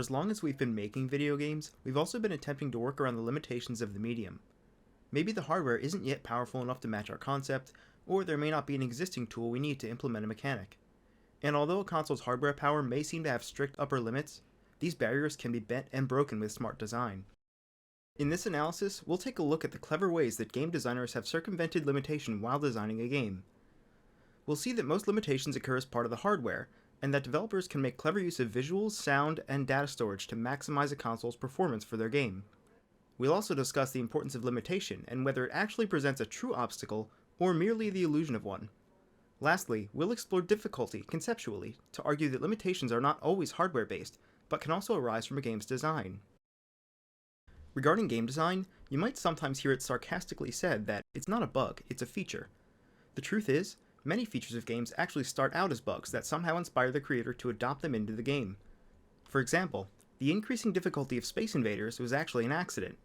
as long as we've been making video games, we've also been attempting to work around the limitations of the medium. Maybe the hardware isn't yet powerful enough to match our concept, or there may not be an existing tool we need to implement a mechanic. And although a console's hardware power may seem to have strict upper limits, these barriers can be bent and broken with smart design. In this analysis, we'll take a look at the clever ways that game designers have circumvented limitation while designing a game. We'll see that most limitations occur as part of the hardware, and that developers can make clever use of visuals, sound, and data storage to maximize a console's performance for their game. We'll also discuss the importance of limitation and whether it actually presents a true obstacle or merely the illusion of one. Lastly, we'll explore difficulty conceptually to argue that limitations are not always hardware-based, but can also arise from a game's design. Regarding game design, you might sometimes hear it sarcastically said that it's not a bug, it's a feature. The truth is, many features of games actually start out as bugs that somehow inspire the creator to adopt them into the game. For example, the increasing difficulty of Space Invaders was actually an accident.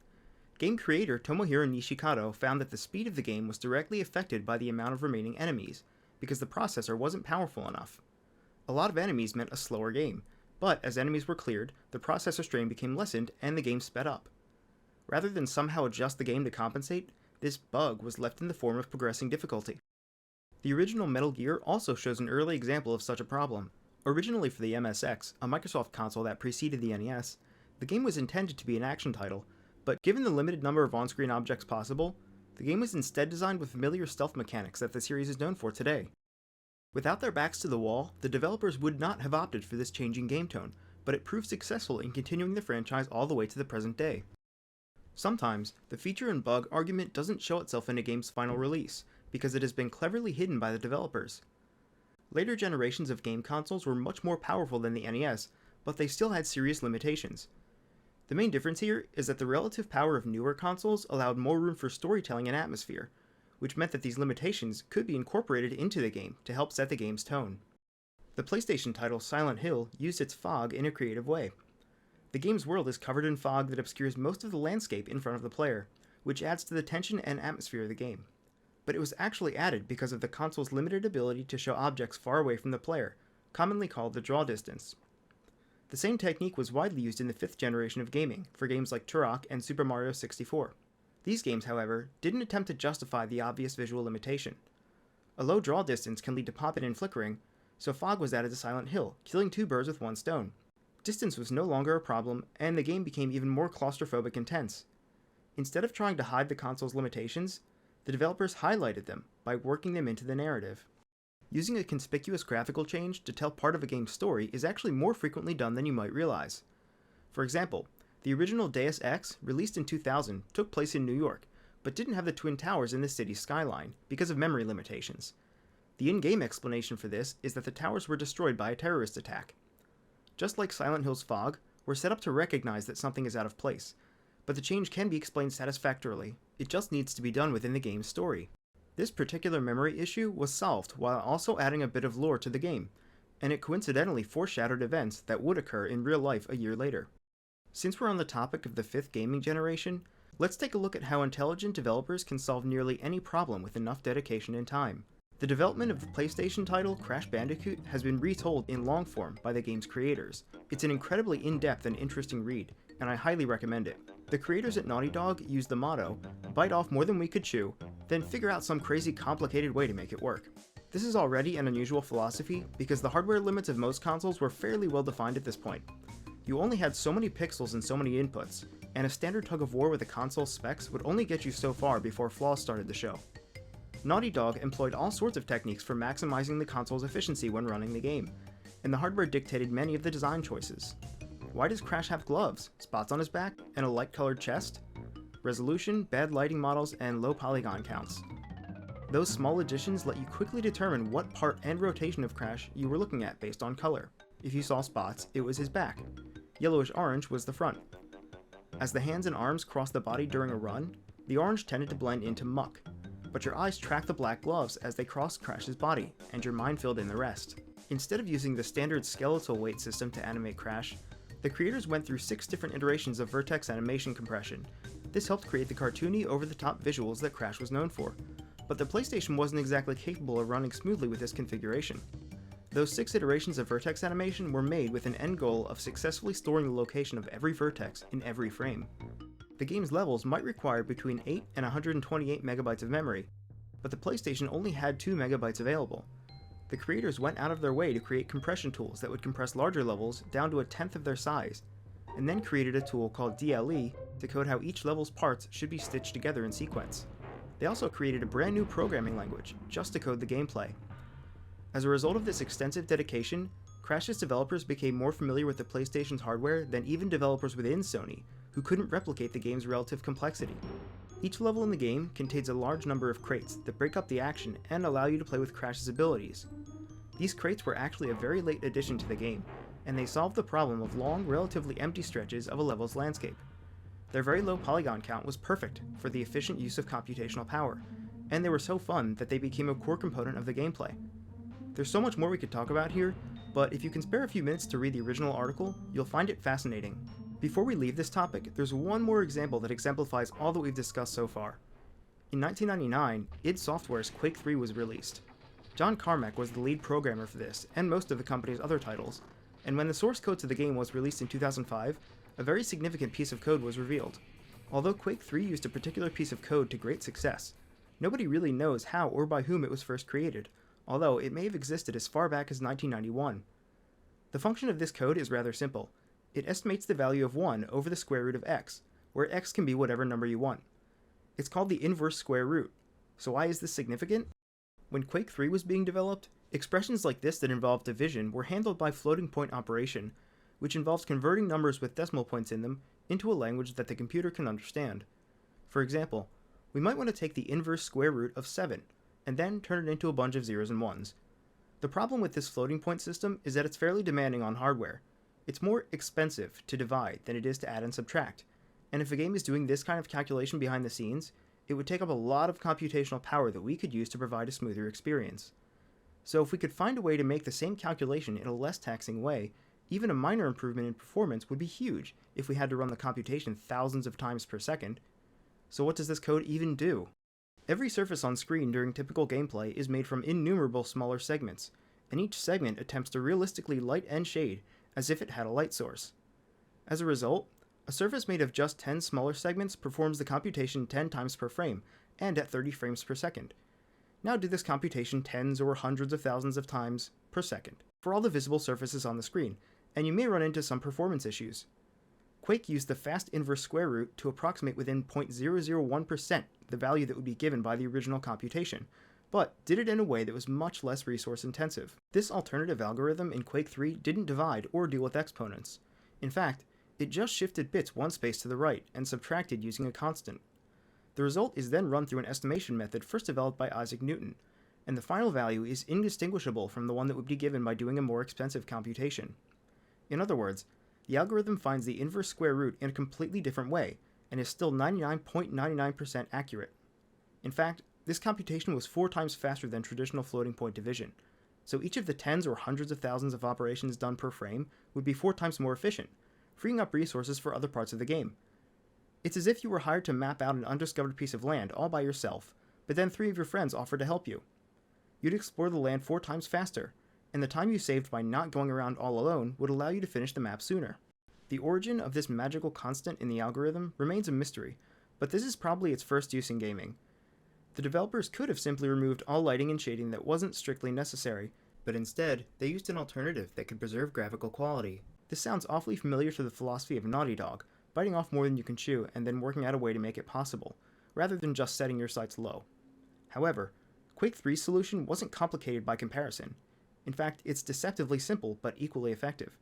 Game creator Tomohiro Nishikado found that the speed of the game was directly affected by the amount of remaining enemies, because the processor wasn't powerful enough. A lot of enemies meant a slower game, but as enemies were cleared, the processor strain became lessened and the game sped up. Rather than somehow adjust the game to compensate, this bug was left in the form of progressing difficulty. The original Metal Gear also shows an early example of such a problem. Originally for the MSX, a Microsoft console that preceded the NES, the game was intended to be an action title, but given the limited number of on-screen objects possible, the game was instead designed with familiar stealth mechanics that the series is known for today. Without their backs to the wall, the developers would not have opted for this changing game tone, but it proved successful in continuing the franchise all the way to the present day. Sometimes, the feature and bug argument doesn't show itself in a game's final release, because it has been cleverly hidden by the developers. Later generations of game consoles were much more powerful than the NES, but they still had serious limitations. The main difference here is that the relative power of newer consoles allowed more room for storytelling and atmosphere, which meant that these limitations could be incorporated into the game to help set the game's tone. The PlayStation title Silent Hill used its fog in a creative way. The game's world is covered in fog that obscures most of the landscape in front of the player, which adds to the tension and atmosphere of the game. But it was actually added because of the console's limited ability to show objects far away from the player, commonly called the draw distance. The same technique was widely used in the 5th generation of gaming, for games like Turok and Super Mario 64. These games, however, didn't attempt to justify the obvious visual limitation. A low draw distance can lead to pop-in and flickering, so fog was added to Silent Hill, killing two birds with one stone. Distance was no longer a problem, and the game became even more claustrophobic and tense. Instead of trying to hide the console's limitations, the developers highlighted them by working them into the narrative. Using a conspicuous graphical change to tell part of a game's story is actually more frequently done than you might realize. For example, the original Deus Ex, released in 2000, took place in New York, but didn't have the Twin Towers in the city's skyline, because of memory limitations. The in-game explanation for this is that the towers were destroyed by a terrorist attack. Just like Silent Hill's fog, we're set up to recognize that something is out of place, but the change can be explained satisfactorily. It just needs to be done within the game's story. This particular memory issue was solved while also adding a bit of lore to the game, and it coincidentally foreshadowed events that would occur in real life a year later. Since we're on the topic of the 5th gaming generation, let's take a look at how intelligent developers can solve nearly any problem with enough dedication and time. The development of the PlayStation title Crash Bandicoot has been retold in long form by the game's creators. It's an incredibly in-depth and interesting read, and I highly recommend it. The creators at Naughty Dog used the motto, "Bite off more than we could chew, then figure out some crazy complicated way to make it work." This is already an unusual philosophy because the hardware limits of most consoles were fairly well defined at this point. You only had so many pixels and so many inputs, and a standard tug-of-war with the console's specs would only get you so far before flaws started to show. Naughty Dog employed all sorts of techniques for maximizing the console's efficiency when running the game, and the hardware dictated many of the design choices. Why does Crash have gloves, spots on his back, and a light-colored chest? Resolution, bad lighting models, and low polygon counts. Those small additions let you quickly determine what part and rotation of Crash you were looking at based on color. If you saw spots, it was his back. Yellowish-orange was the front. As the hands and arms crossed the body during a run, the orange tended to blend into muck, but your eyes tracked the black gloves as they crossed Crash's body, and your mind filled in the rest. Instead of using the standard skeletal weight system to animate Crash, the creators went through 6 different iterations of vertex animation compression. This helped create the cartoony, over-the-top visuals that Crash was known for, but the PlayStation wasn't exactly capable of running smoothly with this configuration. Those 6 iterations of vertex animation were made with an end goal of successfully storing the location of every vertex in every frame. The game's levels might require between 8 and 128 megabytes of memory, but the PlayStation only had 2 megabytes available. The creators went out of their way to create compression tools that would compress larger levels down to a tenth of their size, and then created a tool called DLE to code how each level's parts should be stitched together in sequence. They also created a brand new programming language just to code the gameplay. As a result of this extensive dedication, Crash's developers became more familiar with the PlayStation's hardware than even developers within Sony, who couldn't replicate the game's relative complexity. Each level in the game contains a large number of crates that break up the action and allow you to play with Crash's abilities. These crates were actually a very late addition to the game, and they solved the problem of long, relatively empty stretches of a level's landscape. Their very low polygon count was perfect for the efficient use of computational power, and they were so fun that they became a core component of the gameplay. There's so much more we could talk about here, but if you can spare a few minutes to read the original article, you'll find it fascinating. Before we leave this topic, there's one more example that exemplifies all that we've discussed so far. In 1999, id Software's Quake 3 was released. John Carmack was the lead programmer for this, and most of the company's other titles, and when the source code to the game was released in 2005, a very significant piece of code was revealed. Although Quake 3 used a particular piece of code to great success, nobody really knows how or by whom it was first created, although it may have existed as far back as 1991. The function of this code is rather simple. It estimates the value of 1 over the square root of x, where x can be whatever number you want. It's called the inverse square root. So why is this significant? When Quake 3 was being developed, expressions like this that involved division were handled by floating point operation, which involves converting numbers with decimal points in them into a language that the computer can understand. For example, we might want to take the inverse square root of 7, and then turn it into a bunch of zeros and ones. The problem with this floating point system is that it's fairly demanding on hardware. It's more expensive to divide than it is to add and subtract, and if a game is doing this kind of calculation behind the scenes, it would take up a lot of computational power that we could use to provide a smoother experience. So if we could find a way to make the same calculation in a less taxing way, even a minor improvement in performance would be huge if we had to run the computation thousands of times per second. So what does this code even do? Every surface on screen during typical gameplay is made from innumerable smaller segments, and each segment attempts to realistically light and shade as if it had a light source. As a result, a surface made of just 10 smaller segments performs the computation 10 times per frame, and at 30 frames per second. Now do this computation tens or hundreds of thousands of times per second for all the visible surfaces on the screen, and you may run into some performance issues. Quake used the fast inverse square root to approximate within 0.001% the value that would be given by the original computation, but did it in a way that was much less resource intensive. This alternative algorithm in Quake 3 didn't divide or deal with exponents. In fact, it just shifted bits one space to the right and subtracted using a constant. The result is then run through an estimation method first developed by Isaac Newton, and the final value is indistinguishable from the one that would be given by doing a more expensive computation. In other words, the algorithm finds the inverse square root in a completely different way, and is still 99.99% accurate. In fact, this computation was 4 times faster than traditional floating point division, so each of the tens or hundreds of thousands of operations done per frame would be 4 times more efficient, freeing up resources for other parts of the game. It's as if you were hired to map out an undiscovered piece of land all by yourself, but then 3 of your friends offered to help you. You'd explore the land 4 times faster, and the time you saved by not going around all alone would allow you to finish the map sooner. The origin of this magical constant in the algorithm remains a mystery, but this is probably its first use in gaming. The developers could have simply removed all lighting and shading that wasn't strictly necessary, but instead, they used an alternative that could preserve graphical quality. This sounds awfully familiar to the philosophy of Naughty Dog, biting off more than you can chew and then working out a way to make it possible, rather than just setting your sights low. However, Quake 3's solution wasn't complicated by comparison. In fact, it's deceptively simple but equally effective.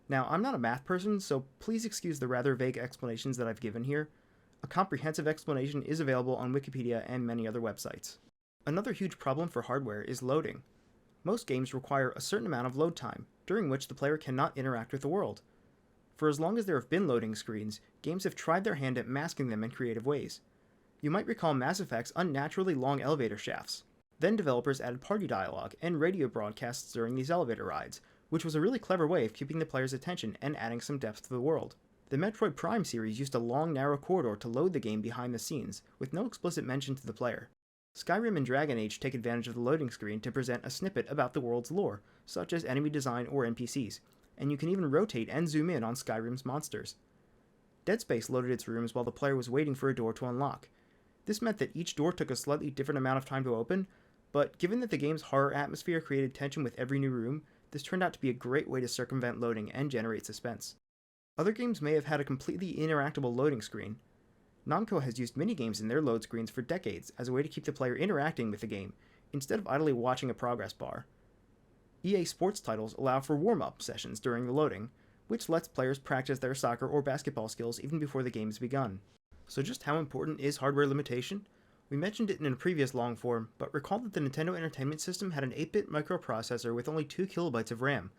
Now, I'm not a math person, so please excuse the rather vague explanations that I've given here. A comprehensive explanation is available on Wikipedia and many other websites. Another huge problem for hardware is loading. Most games require a certain amount of load time, during which the player cannot interact with the world. For as long as there have been loading screens, games have tried their hand at masking them in creative ways. You might recall Mass Effect's unnaturally long elevator shafts. Then developers added party dialogue and radio broadcasts during these elevator rides, which was a really clever way of keeping the player's attention and adding some depth to the world. The Metroid Prime series used a long, narrow corridor to load the game behind the scenes, with no explicit mention to the player. Skyrim and Dragon Age take advantage of the loading screen to present a snippet about the world's lore, such as enemy design or NPCs, and you can even rotate and zoom in on Skyrim's monsters. Dead Space loaded its rooms while the player was waiting for a door to unlock. This meant that each door took a slightly different amount of time to open, but given that the game's horror atmosphere created tension with every new room, this turned out to be a great way to circumvent loading and generate suspense. Other games may have had a completely interactable loading screen. Namco has used minigames in their load screens for decades as a way to keep the player interacting with the game, instead of idly watching a progress bar. EA Sports titles allow for warm-up sessions during the loading, which lets players practice their soccer or basketball skills even before the game's begun. So just how important is hardware limitation? We mentioned it in a previous long form, but recall that the Nintendo Entertainment System had an 8-bit microprocessor with only 2 kilobytes of RAM.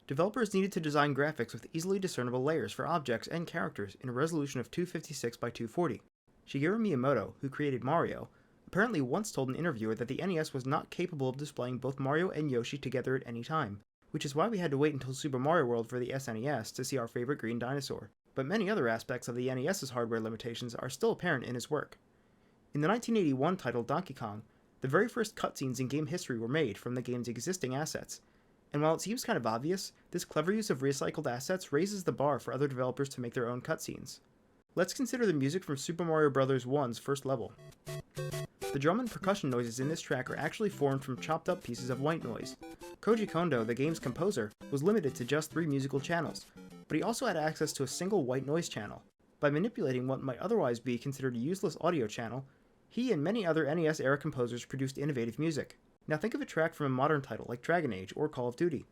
Developers needed to design graphics with easily discernible layers for objects and characters in a resolution of 256 by 240. Shigeru Miyamoto, who created Mario, apparently once told an interviewer that the NES was not capable of displaying both Mario and Yoshi together at any time, which is why we had to wait until Super Mario World for the SNES to see our favorite green dinosaur. But many other aspects of the NES's hardware limitations are still apparent in his work. In the 1981 title Donkey Kong, the very first cutscenes in game history were made from the game's existing assets, and while it seems kind of obvious, this clever use of recycled assets raises the bar for other developers to make their own cutscenes. Let's consider the music from Super Mario Bros. 1's first level. The drum and percussion noises in this track are actually formed from chopped up pieces of white noise. Koji Kondo, the game's composer, was limited to just 3 musical channels, but he also had access to a single white noise channel. By manipulating what might otherwise be considered a useless audio channel, he and many other NES-era composers produced innovative music. Now think of a track from a modern title like Dragon Age or Call of Duty.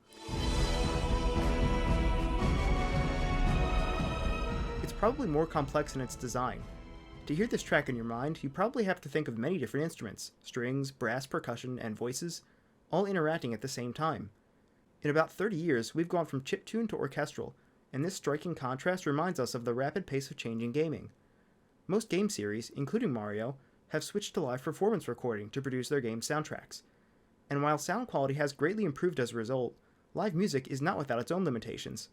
It's probably more complex in its design. To hear this track in your mind, you probably have to think of many different instruments, strings, brass percussion, and voices, all interacting at the same time. In about 30 years, we've gone from chiptune to orchestral, and this striking contrast reminds us of the rapid pace of change in gaming. Most game series, including Mario, have switched to live performance recording to produce their game soundtracks. And while sound quality has greatly improved as a result, live music is not without its own limitations.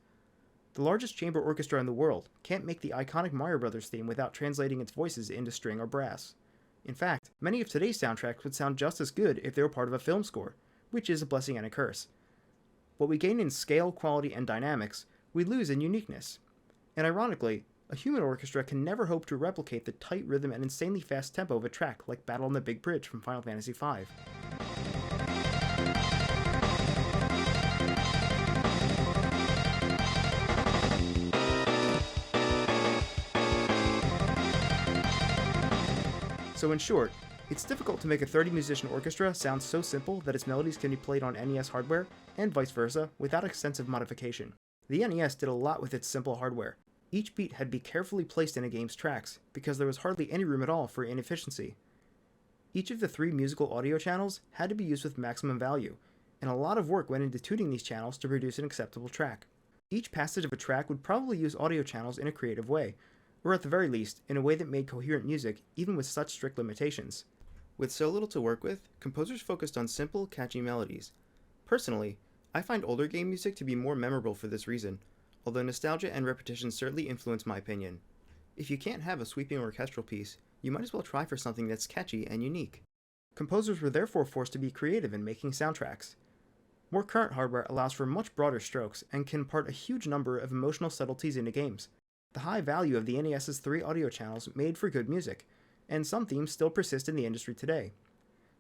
The largest chamber orchestra in the world can't make the iconic Mario Bros. Theme without translating its voices into string or brass. In fact, many of today's soundtracks would sound just as good if they were part of a film score, which is a blessing and a curse. What we gain in scale, quality, and dynamics, we lose in uniqueness. And ironically, a human orchestra can never hope to replicate the tight rhythm and insanely fast tempo of a track like Battle on the Big Bridge from Final Fantasy V. So in short, it's difficult to make a 30-musician orchestra sound so simple that its melodies can be played on NES hardware, and vice versa, without extensive modification. The NES did a lot with its simple hardware. Each beat had to be carefully placed in a game's tracks, because there was hardly any room at all for inefficiency. Each of the 3 musical audio channels had to be used with maximum value, and a lot of work went into tuning these channels to produce an acceptable track. Each passage of a track would probably use audio channels in a creative way, or at the very least, in a way that made coherent music, even with such strict limitations. With so little to work with, composers focused on simple, catchy melodies. Personally, I find older game music to be more memorable for this reason, although nostalgia and repetition certainly influence my opinion. If you can't have a sweeping orchestral piece, you might as well try for something that's catchy and unique. Composers were therefore forced to be creative in making soundtracks. More current hardware allows for much broader strokes and can impart a huge number of emotional subtleties into games. The high value of the NES's 3 audio channels made for good music, and some themes still persist in the industry today.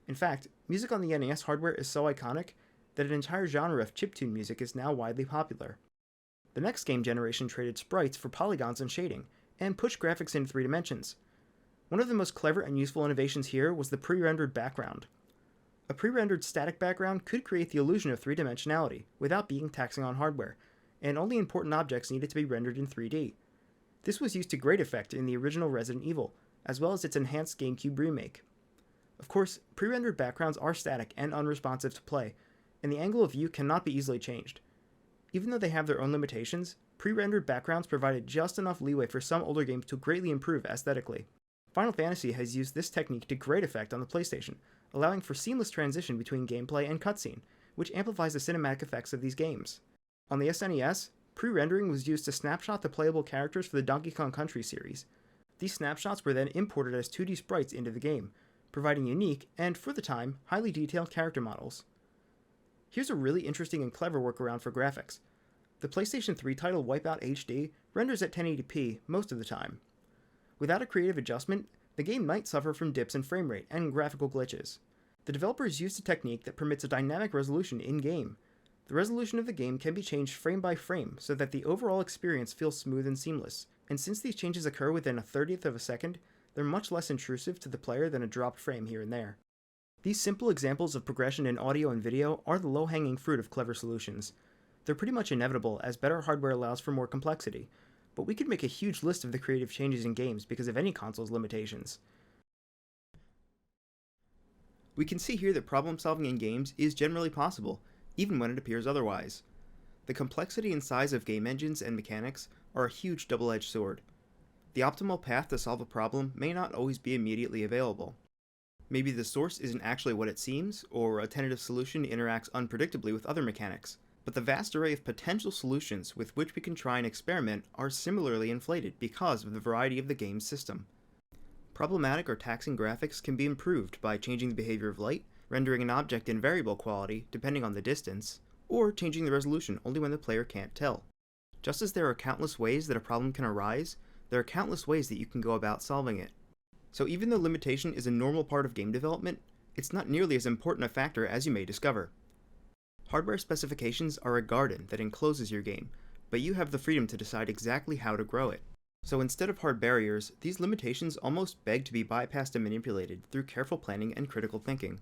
In fact, music on the NES hardware is so iconic that an entire genre of chiptune music is now widely popular. The next game generation traded sprites for polygons and shading, and pushed graphics into 3 dimensions. One of the most clever and useful innovations here was the pre-rendered background. A pre-rendered static background could create the illusion of 3-dimensionality without being taxing on hardware, and only important objects needed to be rendered in 3D. This was used to great effect in the original Resident Evil, as well as its enhanced GameCube remake. Of course, pre-rendered backgrounds are static and unresponsive to play, and the angle of view cannot be easily changed. Even though they have their own limitations, pre-rendered backgrounds provided just enough leeway for some older games to greatly improve aesthetically. Final Fantasy has used this technique to great effect on the PlayStation, allowing for seamless transition between gameplay and cutscene, which amplifies the cinematic effects of these games. On the SNES, pre-rendering was used to snapshot the playable characters for the Donkey Kong Country series. These snapshots were then imported as 2D sprites into the game, providing unique and, for the time, highly detailed character models. Here's a really interesting and clever workaround for graphics. The PlayStation 3 title Wipeout HD renders at 1080p most of the time. Without a creative adjustment, the game might suffer from dips in frame rate and graphical glitches. The developers used a technique that permits a dynamic resolution in-game. The resolution of the game can be changed frame by frame so that the overall experience feels smooth and seamless, and since these changes occur within a 30th of a second, they're much less intrusive to the player than a dropped frame here and there. These simple examples of progression in audio and video are the low-hanging fruit of clever solutions. They're pretty much inevitable as better hardware allows for more complexity, but we could make a huge list of the creative changes in games because of any console's limitations. We can see here that problem solving in games is generally possible, even when it appears otherwise. The complexity and size of game engines and mechanics are a huge double-edged sword. The optimal path to solve a problem may not always be immediately available. Maybe the source isn't actually what it seems, or a tentative solution interacts unpredictably with other mechanics, but the vast array of potential solutions with which we can try and experiment are similarly inflated because of the variety of the game's system. Problematic or taxing graphics can be improved by changing the behavior of light, rendering an object in variable quality depending on the distance, or changing the resolution only when the player can't tell. Just as there are countless ways that a problem can arise, there are countless ways that you can go about solving it. So even though limitation is a normal part of game development, it's not nearly as important a factor as you may discover. Hardware specifications are a garden that encloses your game, but you have the freedom to decide exactly how to grow it. So instead of hard barriers, these limitations almost beg to be bypassed and manipulated through careful planning and critical thinking.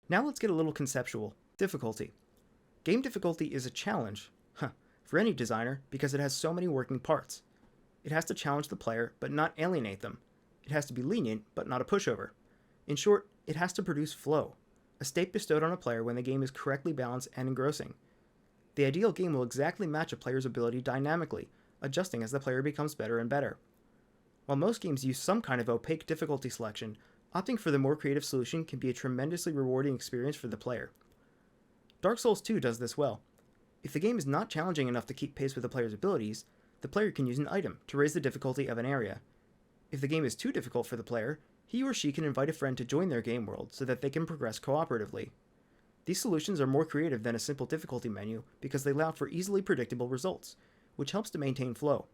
Now let's get a little conceptual. Difficulty. Game difficulty is a challenge, for any designer because it has so many working parts. It has to challenge the player, but not alienate them. It has to be lenient, but not a pushover. In short, it has to produce flow, a state bestowed on a player when the game is correctly balanced and engrossing. The ideal game will exactly match a player's ability dynamically, adjusting as the player becomes better and better. While most games use some kind of opaque difficulty selection, opting for the more creative solution can be a tremendously rewarding experience for the player. Dark Souls 2 does this well. If the game is not challenging enough to keep pace with the player's abilities, the player can use an item to raise the difficulty of an area. If the game is too difficult for the player, he or she can invite a friend to join their game world so that they can progress cooperatively. These solutions are more creative than a simple difficulty menu because they allow for easily predictable results, which helps to maintain flow.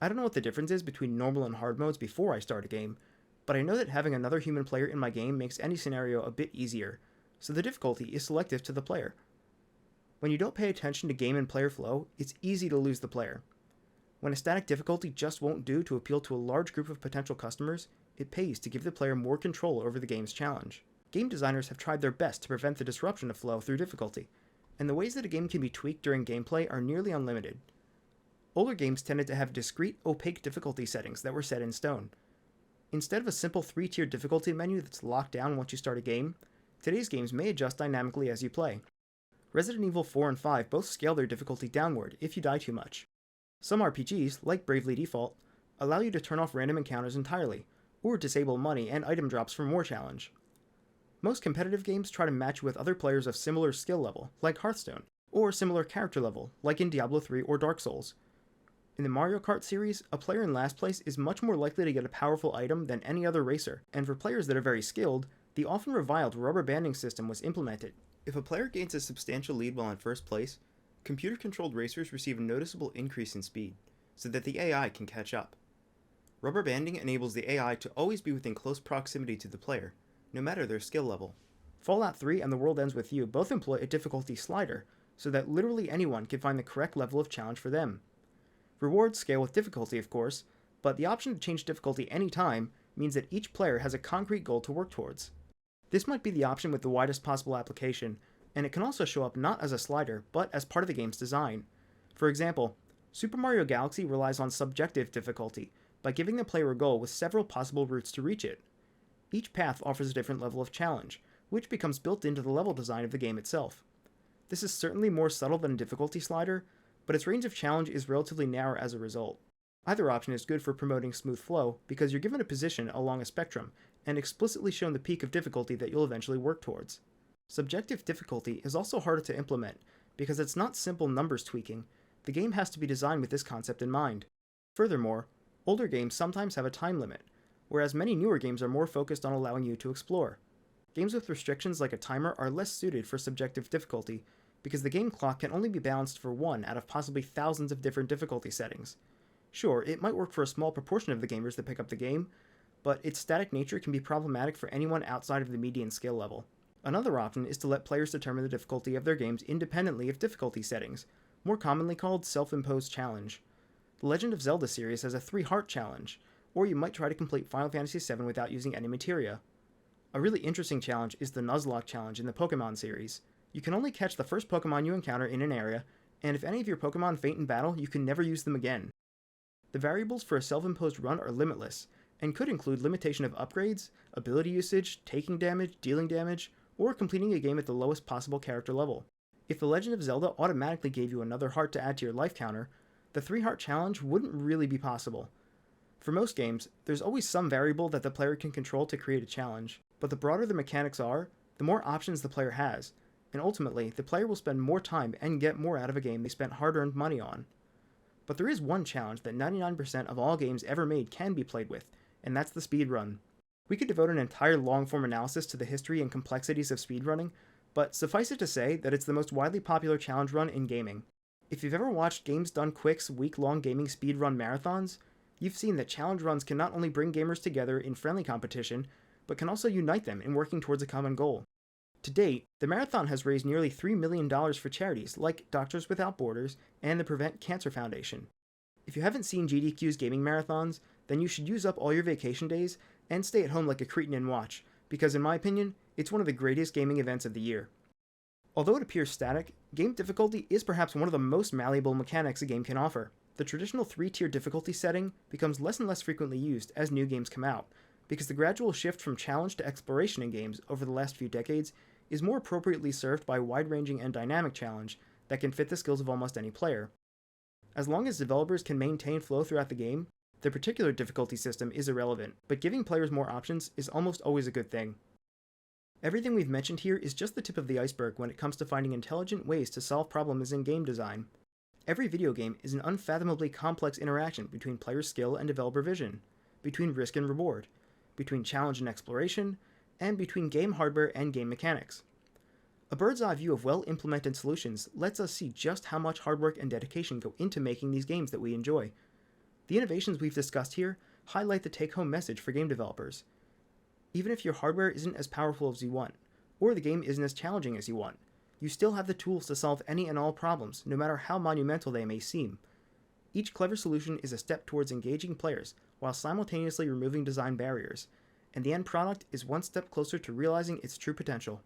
I don't know what the difference is between normal and hard modes before I start a game, but I know that having another human player in my game makes any scenario a bit easier, so the difficulty is selective to the player. When you don't pay attention to game and player flow, it's easy to lose the player. When a static difficulty just won't do to appeal to a large group of potential customers, it pays to give the player more control over the game's challenge. Game designers have tried their best to prevent the disruption of flow through difficulty, and the ways that a game can be tweaked during gameplay are nearly unlimited. Older games tended to have discrete, opaque difficulty settings that were set in stone. Instead of a simple 3-tiered difficulty menu that's locked down once you start a game, today's games may adjust dynamically as you play. Resident Evil 4 and 5 both scale their difficulty downward if you die too much. Some RPGs, like Bravely Default, allow you to turn off random encounters entirely, or disable money and item drops for more challenge. Most competitive games try to match you with other players of similar skill level, like Hearthstone, or similar character level, like in Diablo 3 or Dark Souls. In the Mario Kart series, a player in last place is much more likely to get a powerful item than any other racer, and for players that are very skilled, the often reviled rubber banding system was implemented. If a player gains a substantial lead while in first place, computer-controlled racers receive a noticeable increase in speed, so that the AI can catch up. Rubber banding enables the AI to always be within close proximity to the player, no matter their skill level. Fallout 3 and The World Ends With You both employ a difficulty slider, so that literally anyone can find the correct level of challenge for them. Rewards scale with difficulty, of course, but the option to change difficulty anytime means that each player has a concrete goal to work towards. This might be the option with the widest possible application, and it can also show up not as a slider, but as part of the game's design. For example, Super Mario Galaxy relies on subjective difficulty by giving the player a goal with several possible routes to reach it. Each path offers a different level of challenge, which becomes built into the level design of the game itself. This is certainly more subtle than a difficulty slider, but its range of challenge is relatively narrow as a result. Either option is good for promoting smooth flow because you're given a position along a spectrum and explicitly shown the peak of difficulty that you'll eventually work towards. Subjective difficulty is also harder to implement because it's not simple numbers tweaking. The game has to be designed with this concept in mind. Furthermore, older games sometimes have a time limit, whereas many newer games are more focused on allowing you to explore. Games with restrictions like a timer are less suited for subjective difficulty, because the game clock can only be balanced for one out of possibly thousands of different difficulty settings. Sure, it might work for a small proportion of the gamers that pick up the game, but its static nature can be problematic for anyone outside of the median skill level. Another option is to let players determine the difficulty of their games independently of difficulty settings, more commonly called self-imposed challenge. The Legend of Zelda series has a 3-heart challenge, or you might try to complete Final Fantasy VII without using any materia. A really interesting challenge is the Nuzlocke challenge in the Pokemon series. You can only catch the first Pokemon you encounter in an area, and if any of your Pokemon faint in battle, you can never use them again. The variables for a self-imposed run are limitless, and could include limitation of upgrades, ability usage, taking damage, dealing damage, or completing a game at the lowest possible character level. If The Legend of Zelda automatically gave you another heart to add to your life counter, the 3-heart challenge wouldn't really be possible. For most games, there's always some variable that the player can control to create a challenge, but the broader the mechanics are, the more options the player has, and ultimately, the player will spend more time and get more out of a game they spent hard-earned money on. But there is one challenge that 99% of all games ever made can be played with, and that's the speedrun. We could devote an entire long-form analysis to the history and complexities of speedrunning, but suffice it to say that it's the most widely popular challenge run in gaming. If you've ever watched Games Done Quick's week-long gaming speedrun marathons, you've seen that challenge runs can not only bring gamers together in friendly competition, but can also unite them in working towards a common goal. To date, the marathon has raised nearly $3 million for charities like Doctors Without Borders and the Prevent Cancer Foundation. If you haven't seen GDQ's gaming marathons, then you should use up all your vacation days and stay at home like a cretin and watch, because in my opinion, it's one of the greatest gaming events of the year. Although it appears static, game difficulty is perhaps one of the most malleable mechanics a game can offer. The traditional 3-tier difficulty setting becomes less and less frequently used as new games come out, because the gradual shift from challenge to exploration in games over the last few decades is more appropriately served by wide-ranging and dynamic challenge that can fit the skills of almost any player. As long as developers can maintain flow throughout the game, the particular difficulty system is irrelevant, but giving players more options is almost always a good thing. Everything we've mentioned here is just the tip of the iceberg when it comes to finding intelligent ways to solve problems in game design. Every video game is an unfathomably complex interaction between player skill and developer vision, between risk and reward, between challenge and exploration, and between game hardware and game mechanics. A bird's-eye view of well-implemented solutions lets us see just how much hard work and dedication go into making these games that we enjoy. The innovations we've discussed here highlight the take-home message for game developers. Even if your hardware isn't as powerful as you want, or the game isn't as challenging as you want, you still have the tools to solve any and all problems, no matter how monumental they may seem. Each clever solution is a step towards engaging players while simultaneously removing design barriers, and the end product is one step closer to realizing its true potential.